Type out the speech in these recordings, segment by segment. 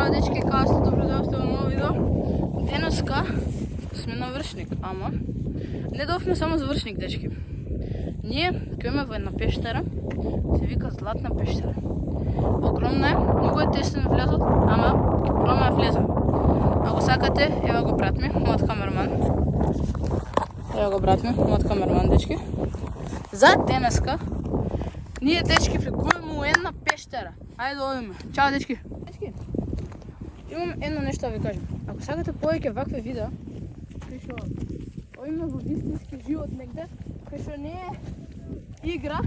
Чао дечки, како сте? Добродојавте во ново видео. Денеска сме на Вршник, ама не дојдовме само за Вршник, дечки. Ние ќе имаме во една пештера, се вика Златна пештера. Огромна е, многу е тесно влезот, ама ќе пробаме да влеземе. Ако сакате, ева го брат ми, мојот камерман. Ева го брат ми, мојот камерман, дечки. За денеска ние, дечки, влегуваме во една пештера. Ајде да одиме. Чао, дечки. Дечки, имам едно нешто да ви кажам. Ако сакате повеќе вакви видеа, кај што одиме во вистински живот негде, кај што не е игра,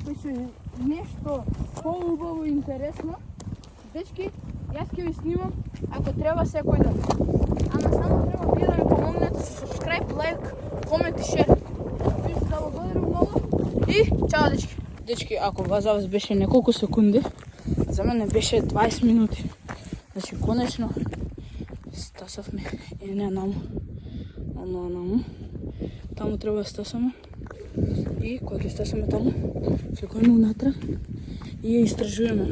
кај што е нешто поубаво и интересно, дечки, јас ќе ви снимам ако треба секој ден. Ама само треба вие да ми помогнете со subscribe, лайк, комент и шер. Ви се благодарам многу и чао, дечки. Дечки, ако за вас беше неколку секунди, за мене беше 20 минути. Значи, конечно, стасавме и не наму, оно наму. Таму треба да стасаме. И кога ќе стасаме таму, влегуваме унатре и ја истражуваме.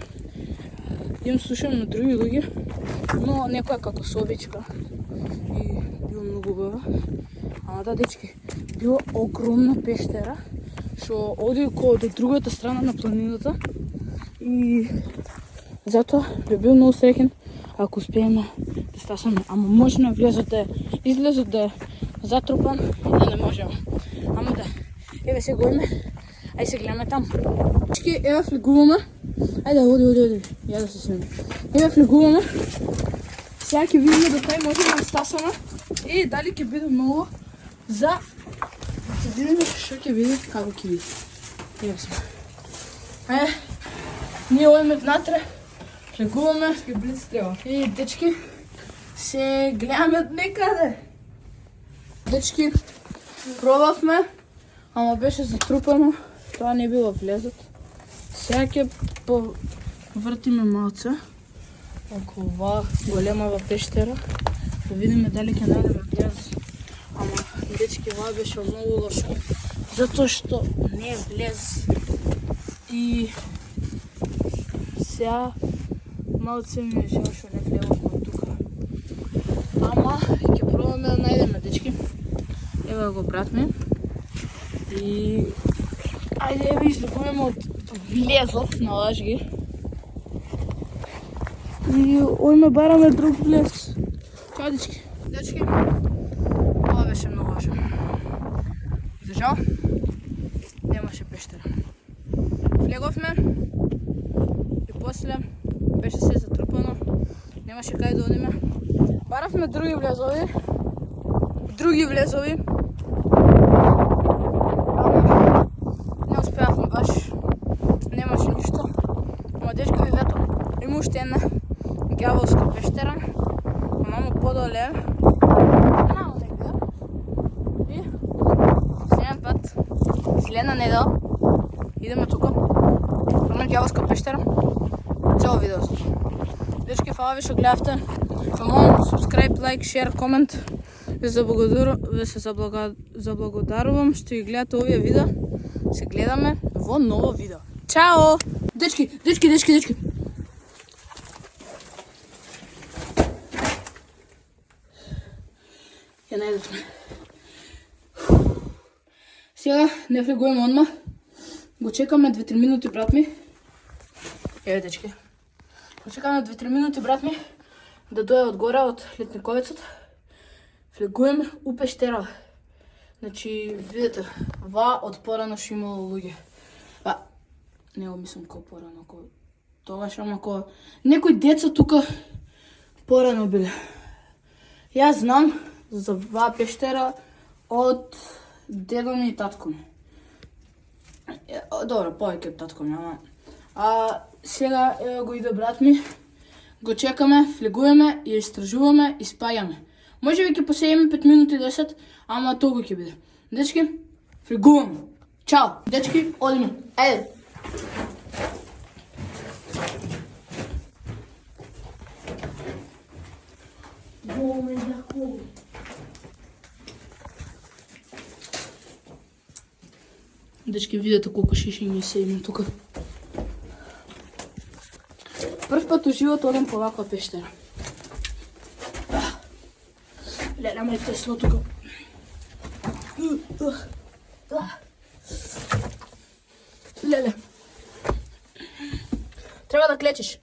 Идем слушам на други луѓе, но некоја како собичка и било многу убава. Ама да, дечки, било огромна пештера, што оди до другата страна на планината и затоа би бил многу среќен ако успееме да стасаме. Ама можно е влезот да е, излезот да е затрупан и да не можеме. Ама да, еве се гоиме, ај се гледаме таму. Дечки, еве влегуваме. Ајде, оди, ја да се снимам. Еве влегуваме. Сега ќе видиме до тај можеме да стасаме и дали ќе биде многу за да видиме што ќе биде, како ќе биде. Еве сме. Ние одиме внатре, влегуваме и дечки се гледаме од некаде. Дечки, пробавме, ама беше затрупано, тоа не било влезот. Сега ќе повртиме малце околу оваа големава пештера, да видиме дали ќе најдеме влез. Ама, дечки, ова беше многу лошо, затоа што не е влез. И сега малце ми е жал што не влегуваме тука. Ама ќе пробаме да најдеме, дечки. Ева го брат ми. И ајде еве излегуваме од влезот на лажги. И ојме бараме друг влез. Чао, дечки. Дечки, ова беше многу лошо. За жал, немаше пештера. Влеговме и после беше се затрупано. Немаше кај да одиме. Баравме други влезови. Ама не успеавме баш. Немаше ништо. Ама дечки, видето, има уште една ѓаволска пештера. Мамо подоле. Мамо негде. И следен пат, следна недела, идеме тука. Една ѓаволска пештера. Цело видео. Дечки, фала ви што гледавте. Ве молам, subscribe, лайк, шер, комент. Ви се заблагодарувам што ги гледате овие видеа. Се гледаме во ново видео. Чао! Дечки! Ја најдовме. Сега не влегуваме одма. Го чекаме 2-3 минути, брат ми. Еве, дечки. Го чекаме 2-3 минути, брат ми, да дојде одгоре од летниковецот. Влегуваме у пештера. Значи, видите, ва од порано што имало луѓе. Не го мислам кој порано, тогаш, ама кој некои деца тука порано биле. Јас знам за ва пештера од дедо ми и татко ми. Добро, повеќе од татко ми, ама. Сега го иде брат ми, го чекаме, влегуваме, ја истражуваме и спаѓаме. Може би ќе поседиме 5 минути 10, ама толку ќе биде. Дечки, влегуваме. Чао! Дечки, одиме. Ајде! Дечки, видите колку шишиња се има тука. Прв пат у живот одам по ваква пештера. Леле, ама е тесно тука. Леле. Треба да клечеш.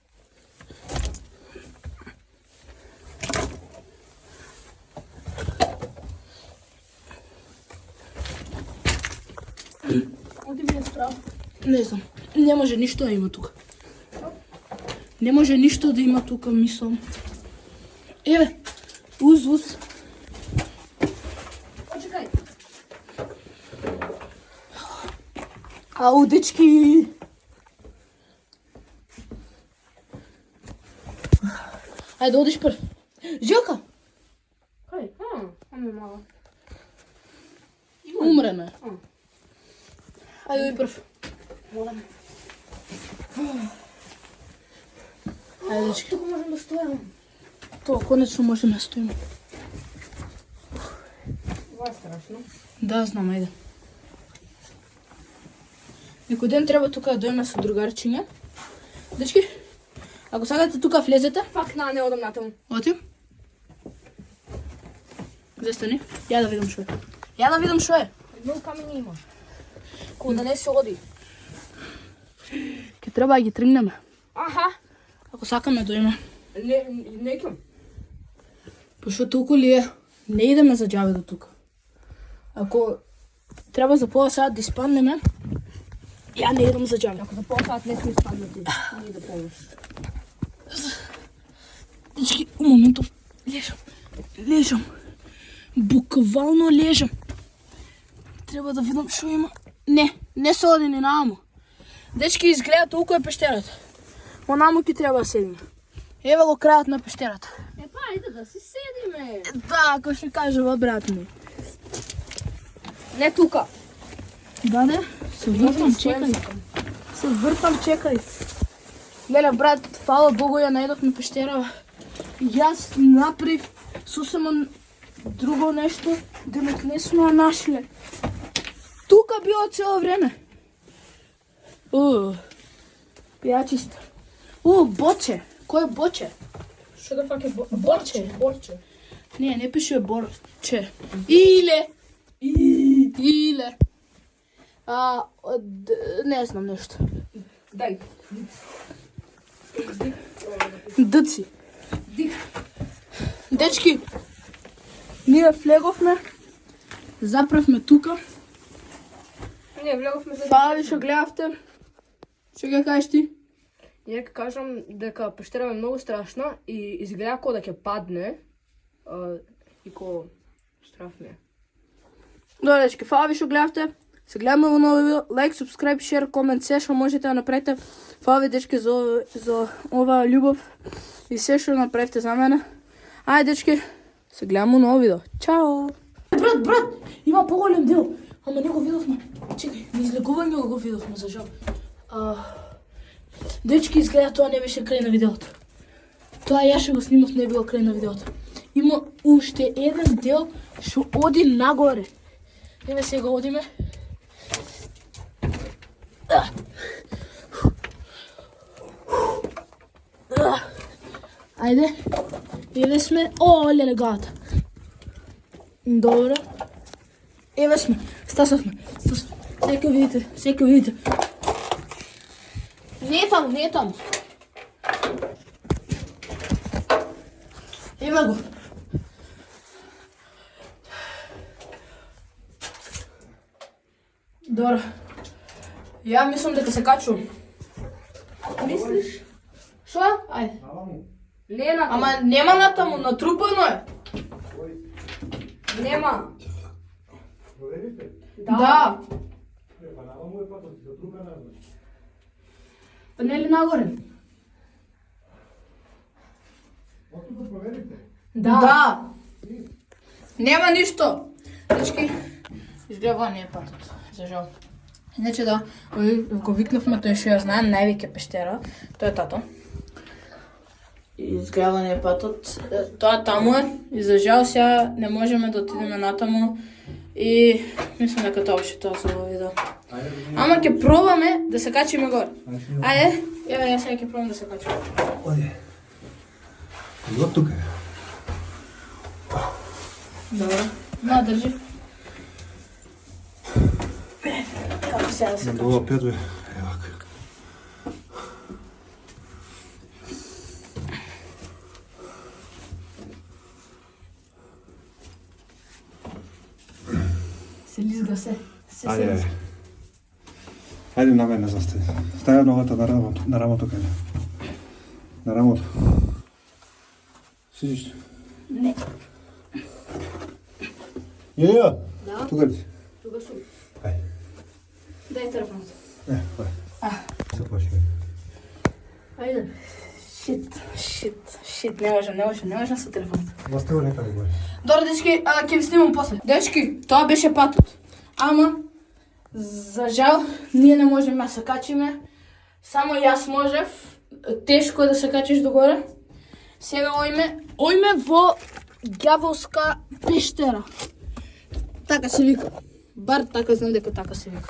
Оди ми е страх. Не знам. Не може ништо да има тука. Не може ништо да има тука, мислам. Еве, уз. Почекај. Ау, дечки! Ајде, одиш прв. Жилка! Кај? Аме мала. Умрена е. Ајде, оди прв. Морам. Ајде, дечки. Тука можем да стојам. Тоа, конечно можеме да стоиме. Ова е страшно. Да, знам, ајде. Некој ден треба тука да дојме со другарчиња. Дечки, ако сакате тука влезете, Фак, не одам натаму. оти. Застани. Ја да видам шо е. Ја да видам шо е. Едно камења има. Кога да не се оди. Ке треба да ги тргнеме. Аха. Ако сакаме да дојме. Не кем. Пошто толку ли е? Не идеме за џабе до тука. Ако треба за пола саат да испаднеме, ја не идам за џабе. Ако за пол саат не сме испаднати, не да помниш. Дечки, у моментов лежам. Буквално лежам. Треба да видам шо има. Не се оди ни нааму. Дечки, изгледа толку е пештерата. Онаму ки треба да седиме. Ева го крајот на пештерата. Па, ајде да си седиме. Да, ако ще кажува брат ми. Не тука. Да, се вртам, чекај. Се вртам, чекај. Леле, брат, фала Богу, ја најдовме пештера. Јас направив сусема друго нешто, демек не сме ја нашле. Тука било цело време. Ја чиста. Боче. Кој е боче? Што да фак е Борче. Борче. Не пише борче. Иле. Не знам нешто. Дај. Дъци. Дечки, ние влеговме, заправме тука. Не, влеговме за... Фала ви што гледавте. Што ќе кажеш ти? Ја ќе кажам дека пештера е многу страшна и изгледа како да ќе падне. И ко страф ми е. Добре, дечки, фала ви што гледавте. Се гледаме во ново видео. Лайк, субскрайб, шер, комент, се што можете да направите. Фала ви, дечки, за ова љубов и се што направите за мене. Ајде, дечки, се гледаме во ново видео. Чао! Брат, има поголем дел. Ама не го видовме. Чекај, на излегување го видовме, за жал. Дечки, изгледа тоа не беше крај на видеото. Тоа ја што го снимав не било крај на видеото. Има уште еден дел што оди нагоре. Еве сега одиме. Ајде. Еве сме. Леле гата. Добро. Еве сме. Стасовме. Сека видите. Не е таму. Ева го. Добро. Ја мислам дека се качувам. Мислиш? Шо? Ајде. Не на Ама нема натаму, натрупано е. Нема. Проверите? Да. Па наваму е патот, за друга наваму. Па нели нагоре? Отука проверите? Да. Нема ништо. Дечки, изгледа ова не е патот, за жал. Иначе да, го викнавме тој што ја знаем, највеќе пештера, тој е тато. Изгледа не е патот. Тоа таму е и за жал сега не можеме да отидеме натаму и мислам дека тоа беше тоа за ова видео. Ама ќе пробаме да се качиме горе. Ајде, ја сега ќе пробам да се качим. Оди. Го тука. Добро. На, држи. Како сега да се качим? Долу пет бе. Ева. Се лизга се. Ајде. Ајде на мене застани. Стави ногата на рамото кај. На рамото. Сидиш? Не. Ја. Да. Тука ли си? Тука сум. Ајде. Дај телефонот. Се почне. Ајде. Шит, не можам со телефонот. Остави некаде горе. Добро, дечки, ќе ви снимам после. Дечки, тоа беше патот. Ама, за жал, ние не можеме да се качиме. Само јас можев. Тешко е да се качиш догоре. Сега ојме во Ѓаволска пештера. Така се вика. Бар така знам дека така се вика.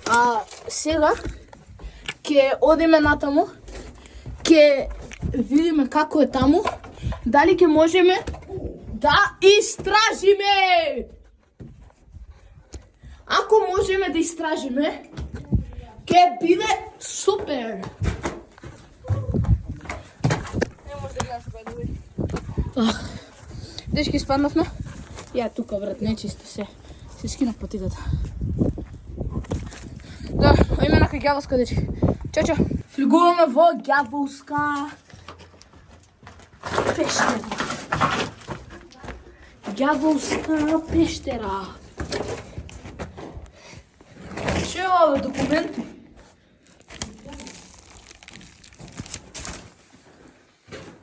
А сега ќе одиме натаму. Ќе видиме како е таму. Дали ќе можеме да истражиме. Ако можеме да истражиме, ќе биде супер. Не може да гледаш бе, да види. Дечки, спаднавме. Ја тука, брат, нечисто се. Се скинав патигата. Да, ојме на Ѓаволска, дечки. Чао. Флигуваме во Ѓаволска пештера. Ѓаволска пештера. Што е ова, документи?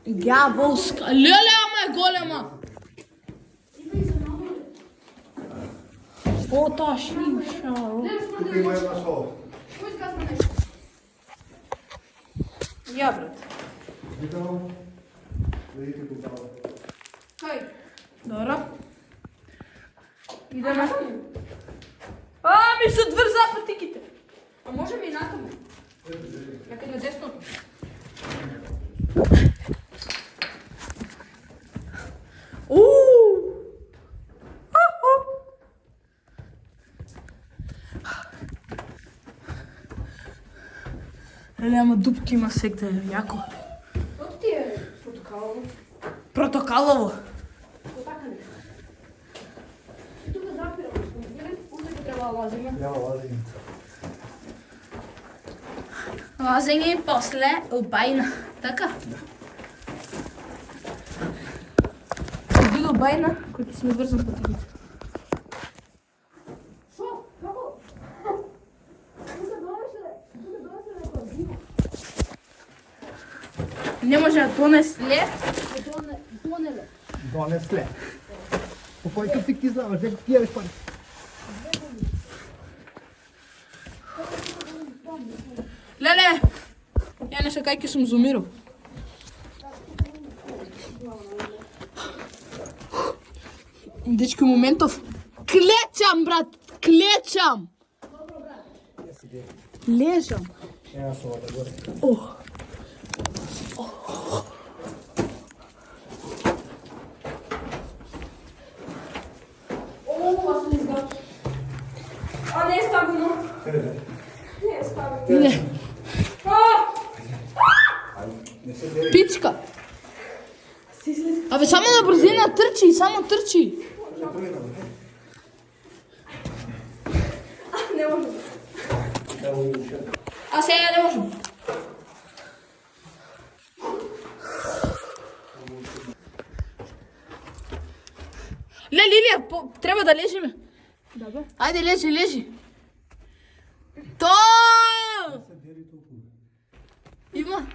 Ѓаволска. Леле, ама е голема. О, таа шиша. Тука има една сола. Ја, брат. Викам. Видите тука. Хај. Добро. Идеме. Ми се дврза патиките. А можеме и натаму. Некаде на десното. Леле, ама дупки има секде, јако. Што ти е протокалово? Протокалово. Што така не? Тука запираме. Уште треба да лазиме. Ја лазим. Лазење и после убајна. Така? Да. Се биде убајна, кој ќе сме врзан по тигите. Шо? Како? Тука донесе некоја зима. Не може да донесле. Донеле. Донесле. По кој кафик ти знаваш, дека ти јавиш пари? Леле, ја не се кај ќе сум зумирал. Дечки, моментов. Клечам, брат, клечам. Лежам. Ја со вода горе. Ох. А не е стабилно. Не е стабилно. Не. Пичка. Абе, само на брзина трчи, само трчи. Не може. А сега не можем. Лилија, треба да лежиме. Добре. Ајде, лежи. То! Има?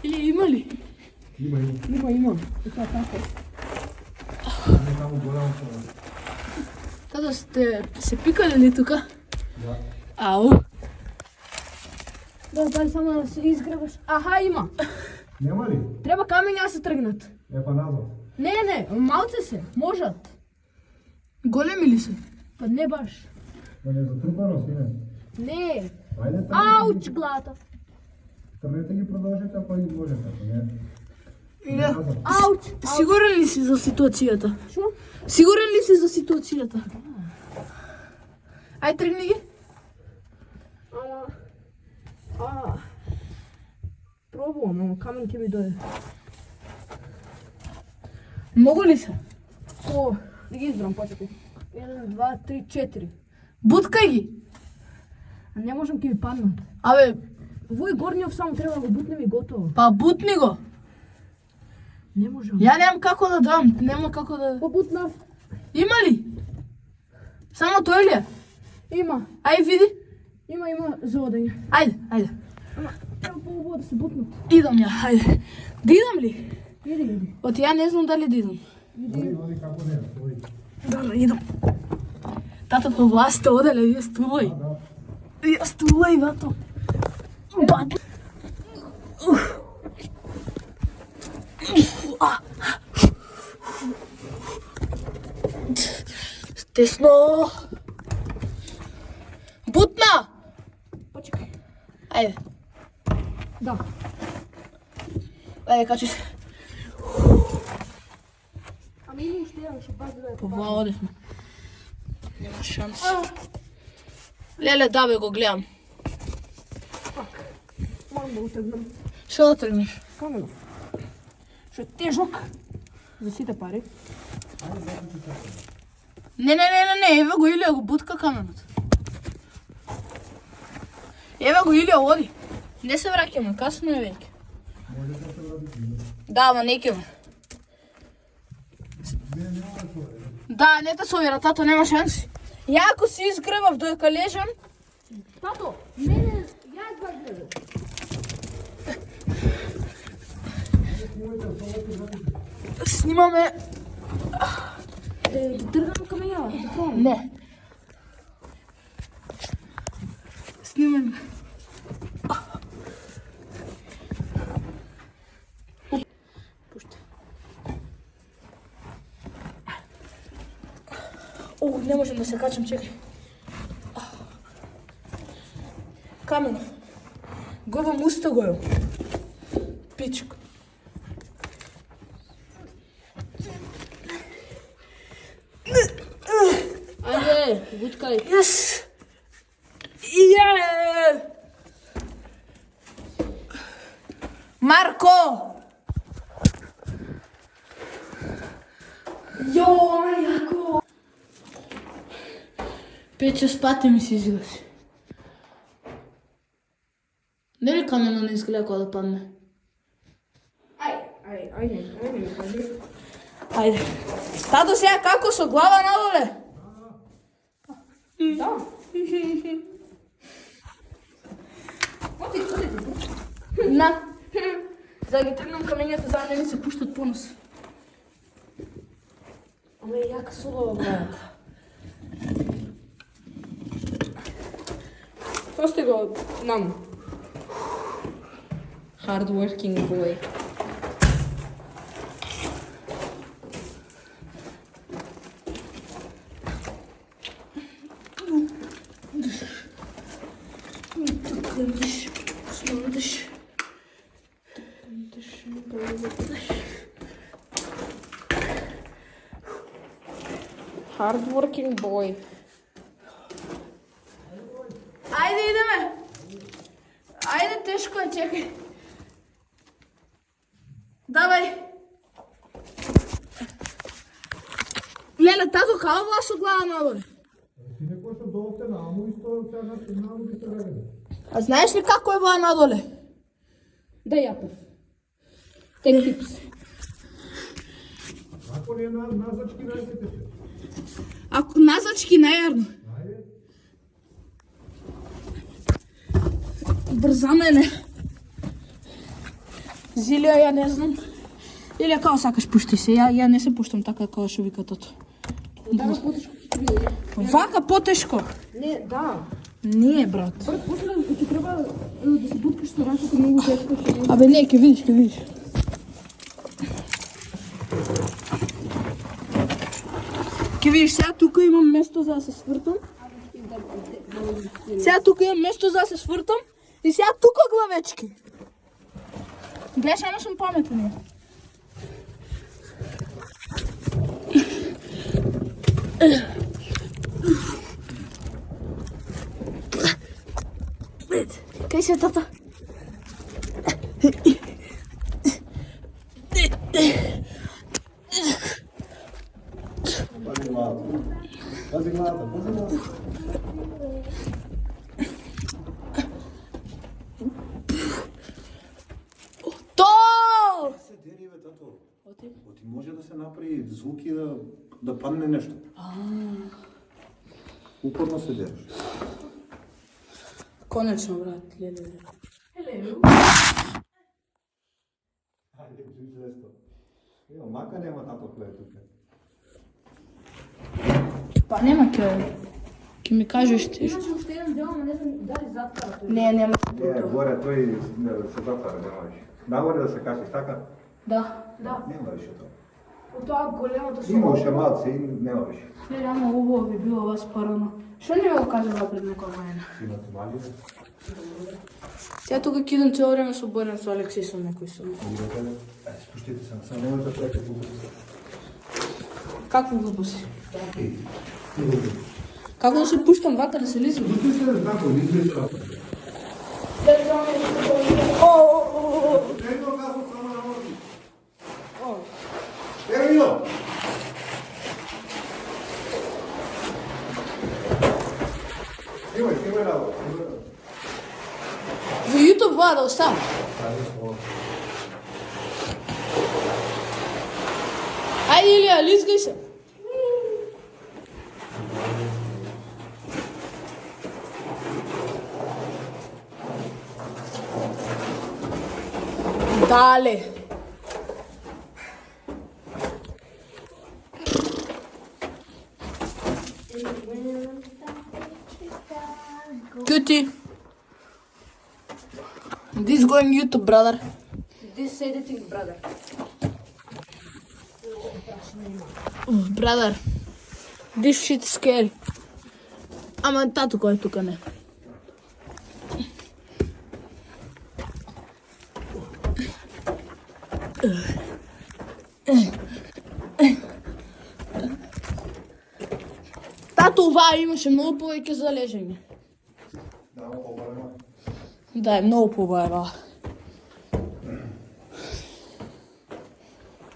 Или има ли? Има. Така, така. Не таму голямо сола. Тато сте се пикале ли тука? Да. Ау. Да, дай само да се изгребаш. Аха, има. Нема ли? Треба камења да се тргнат. Е па назад. Не, малце се, можат. Големи ли се? Па не баш. Ма не затрупано, сине. Не. Ајде, Ауч, главата. трнете ги продолжите, ако ги можете, ако не. Иле, Ауч. сигурен ли си за ситуацијата? Шо? Сигурен ли си за ситуацијата? Ај, тргни ги. Пробувам, ама камен ќе ми дојде. Многу ли се? О, да ги избрам, почекај. 1, 2, 3, 4. Буткај ги. А не можам ќе ми паднат. Абе, Вој горниот само треба да го бутнем и готово. па бутни го. Не можам. Ја немам како да дам, нема како да... Побутнав. Има ли? Само тој ли е? Има. Ај, види. Има за одење. Ајде, ајде. Треба по-убаво да се бутнат. Идам ја, ајде. Да идам ли? Иди. Оти ја не знам дали да идам. Води како не, води. Да, идам. Тато по власта оделе, вие стулај. Вие стулај, бато. Бат. Тесно. Бутна. Почекај. Ајде, Да. ајде, качи се. Ами има уште еден, што пази да е. Това одевме. Нема шанс. Леле, да бе, го гледам. Морам да го тргнам. Шо да тргнеш? Каменов. Што е тежок. За сите пари. Не, еве го Илија го бутка каменот. Еве го Илија, оди. Не се враќаме, касно е веќе. Да, ама не ке ме. Да, не те совира, тато, нема шанси. Ја ако си изгребав доека лежам, Тато, мене, ја едва гледам. снимаме... Ги тргам камењава, да пробам. Не. Снимаме. Пушти. О, не можем да се качам, чекай. Камено. Губам уста го ју. Пичко. Ајде, буткај. Јес! Је! Марко! Јој, јако! 5-6 пати ми се изгледа. Нели камено не изгледа кога да падне? Ајде. Ајде. Тато сега како со глава надоле? Да. На. За да ги тргнам камењата, за да не ми се пуштат по нос. Ама е јака солова главата. Пости го нам. Hard working boy. Дыш, снова дыш. Hard working boy. Ајде, идеме. Ајде, тешко е, чекај. Давај. Леле, тато, као влаа со глава надоле? Ти не којаш долте на аму исто сега на аму ќе се веде. А знаеш ли како е влаа надоле? Да јапев. Тек типс. Ако не назачки најсите се. Ако назачки најарно. Ајде. Брза мене. Зилија, ја не знам. Или као сакаш пушти се, ја не се пуштам така како што вика тото. Така потешко ќе биде. Вака потешко. Не, да. Не, брат. Брат, после ќе треба да се буткаш со рацете многу тешко ќе не. Абе не, ќе видиш, ќе видиш. Ќе видиш, сега тука имам место за да се свртам. Сега тука имам место за да се свртам и сега тука главечки. Гледаш, ама сум паметен. ја. Кај се тата? Пази главата. Пази главата, пази главата. То! Се дери, бе, тато. Оти може да се направи звук и да падне нешто. Упорно се дериш. Конечно, брат, леле. Ајде, жесто. Ево, мака нема тато кле тука. Па нема ќе ми кажеш ти. Иначе уште еден дел, ама не знам дали затвара тој. Не, нема. Горе тој се затвара, немаш. Нагоре да се качиш, така? Да. Нема више тоа. Од тоа големото со... Има уште малце и нема више. Не, ама убаво би било вас парано. Што не го кажала пред некоја година? Имате мали, бе? Сега тука ќе идам цело време со Борен, со Алексей, со некој со. Идете, спуштите се, само немојте да прекате глупости. Какви глупости? Ей, глупости. Како да се пуштам вака да се лизам? Глупости да знако, не излез трапа. Ето газо само на води. Ево идо! Снимај работа, Во YouTube ваа да оставам. Ајде Илија, лизгај се. Дале. Cutie. This going YouTube, brother. This editing, brother. Oh, brother. This shit is scary. Ама тато кој е тука не. Тато, оваа имаше многу повеќе за лежење. Да, обарема. Да, е многу побајава.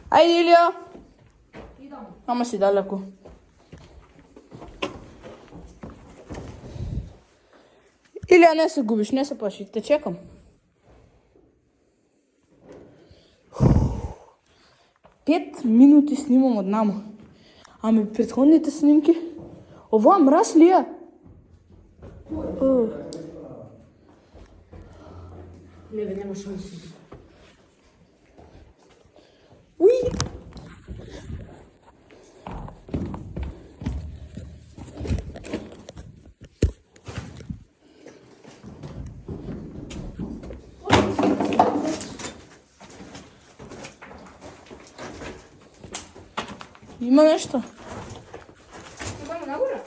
Ајде, Илија. Идам. Ама си далеко. Илија, не се губиш, не се плаши, те чекам. Пет минути снимам од намо. Ами претходните снимки? Ова мраз ли е? Не бе, нема шанси. Уи! Има нешто? Идаме нагоре?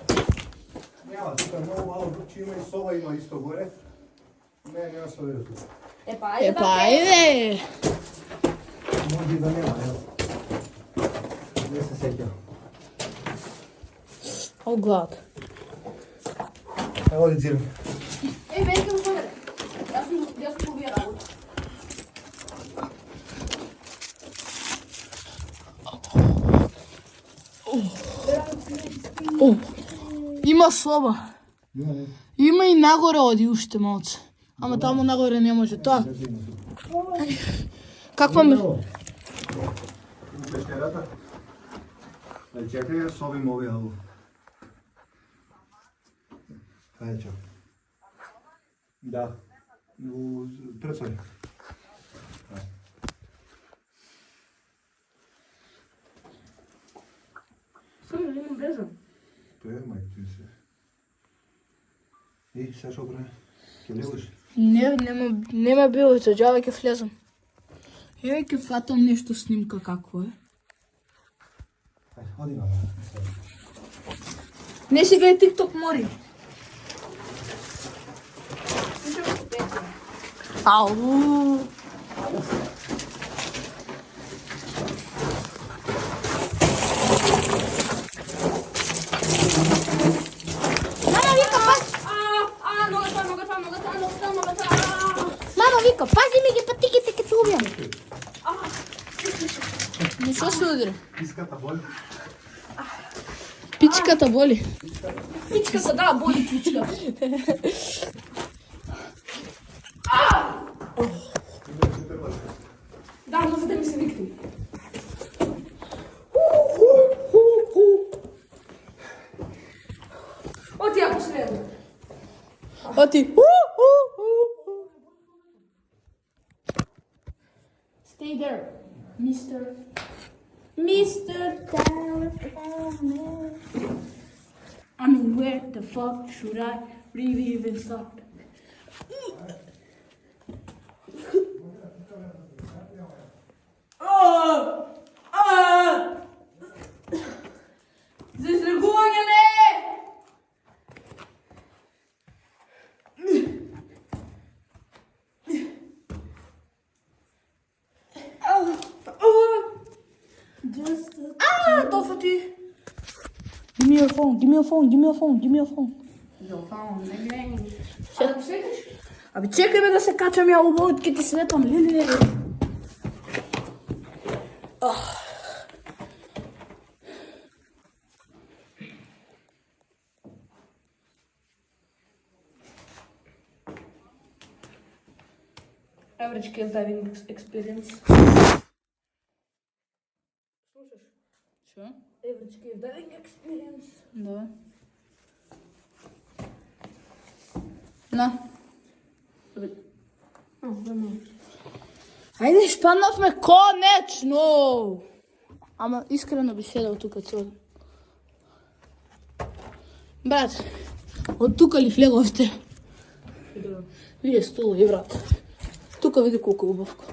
Нема, тука многу мало друг, има и соба, има исто горе. Не, нема се оди тука. Епа, ајде Епа, ајде! Може и да нема, ево. Не се сеќа. О, глад. Ево ли дзирам. Е, мене ке го подере. Јас сум побија работа. О, има соба. Има не. Има и нагоре оди уште малце. Ама таму нагоре не може. Тоа. Каква ме... Пештерата. Да чекај, собим овие алу. Ајде чао. Да. Пред соби. Само имам брезан. Тоа е мајки се. И сега шо прави? Ке влезеш? Нема било, за џабе ќе влезам. Еве ќе фатам нешто снимка какво е. Ајде, оди на. Не си гледај TikTok, мори. Ау! Мама вика, пази. Мама вика, пази ми ги патиките като убијам. Нешто се удари? Писката боли. Пичката боли. Пичката, да, боли пичка. Да, може да ми се викне. Оти ја последно. Оти. Stay there, Mr. Telephone. I mean, where the fuck should I really even start? Застрахување не! Just Дофати. Give me your phone, give me your phone, give me your phone, give me your phone. Сега да светиш? Абе, чекай бе да се качам ја убавот, ке ти светам, леле. Average cave diving experience. Слушаш? Шо? Average cave diving experience. Да. На. Ајде, спаднавме конечно! Ама искрено би седел тука цело. Брат, од тука ли влеговте? Вие столови, брат. Тука види колку убавко.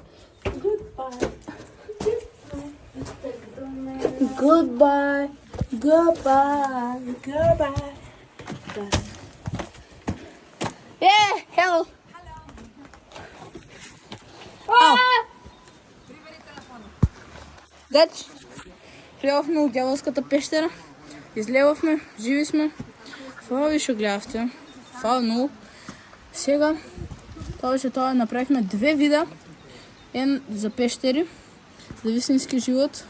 Goodbye, goodbye, goodbye. Yeah, hello. Ау. Значи, влевавме у дјаволската пештера, излевавме, живи сме. Фала ви што гледавте. Фала многу. Сега, тоа направихме 2 видеа. Еден за пештери, за вистински живот.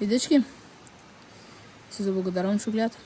И дечки, се заблагодарувам што гледате.